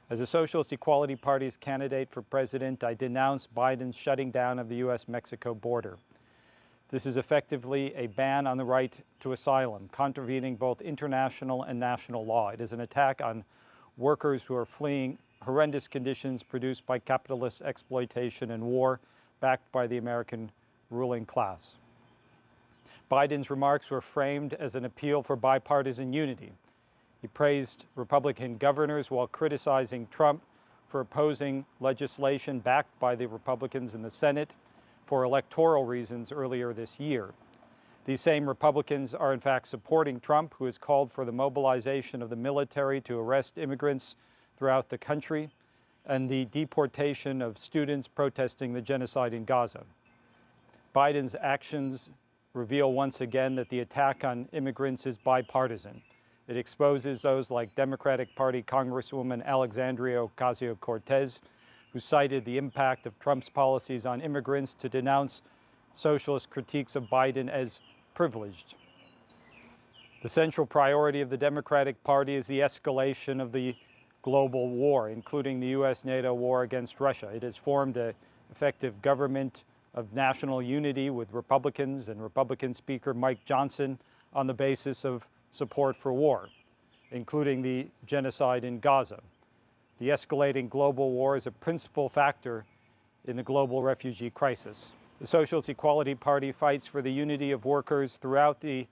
As a Socialist Equality Party's candidate for president, I denounce Biden's shutting down of the U.S.-Mexico border. This is effectively a ban on the right to asylum, contravening both international and national law. It is an attack on workers who are fleeing horrendous conditions produced by capitalist exploitation and war, backed by the American ruling class. Biden's remarks were framed as an appeal for bipartisan unity. He praised Republican governors while criticizing Trump for opposing legislation backed by the Republicans in the Senate for electoral reasons earlier this year. These same Republicans are in fact supporting Trump, who has called for the mobilization of the military to arrest immigrants throughout the country and the deportation of students protesting the genocide in Gaza. Biden's actions reveal once again that the attack on immigrants is bipartisan. It exposes those like Democratic Party Congresswoman Alexandria Ocasio-Cortez, who cited the impact of Trump's policies on immigrants to denounce socialist critiques of Biden as privileged. The central priority of the Democratic Party is the escalation of the global war, including the U.S.-NATO war against Russia. It has formed an effective government of national unity with Republicans and Republican Speaker Mike Johnson on the basis of support for war, including the genocide in Gaza. The escalating global war is a principal factor in the global refugee crisis. The Socialist Equality Party fights for the unity of workers throughout the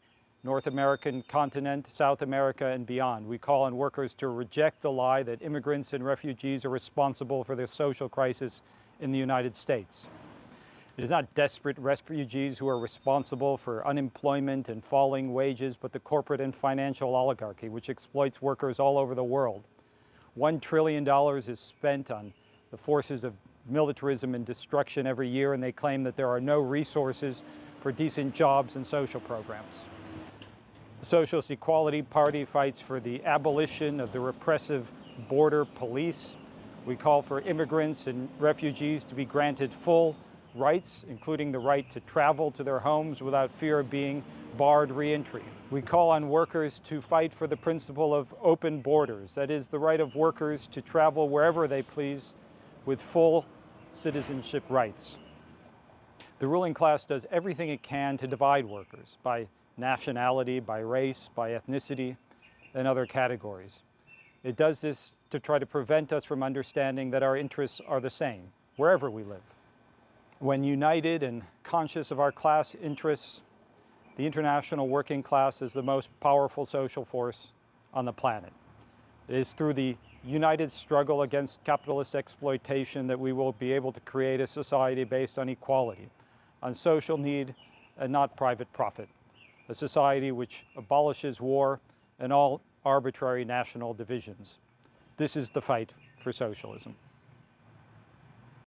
North American continent, South America, and beyond. We call on workers to reject the lie that immigrants and refugees are responsible for the social crisis in the United States. It is not desperate refugees who are responsible for unemployment and falling wages, but the corporate and financial oligarchy, which exploits workers all over the world. $1 trillion is spent on the forces of militarism and destruction every year, and they claim that there are no resources for decent jobs and social programs. The Socialist Equality Party fights for the abolition of the repressive border police. We call for immigrants and refugees to be granted full rights, including the right to travel to their homes without fear of being barred re-entry. We call on workers to fight for the principle of open borders, that is, the right of workers to travel wherever they please with full citizenship rights. The ruling class does everything it can to divide workers by nationality, by race, by ethnicity, and other categories. It does this to try to prevent us from understanding that our interests are the same, wherever we live. When united and conscious of our class interests, the international working class is the most powerful social force on the planet. It is through the united struggle against capitalist exploitation that we will be able to create a society based on equality, on social need and not private profit, a society which abolishes war and all arbitrary national divisions. This is the fight for socialism.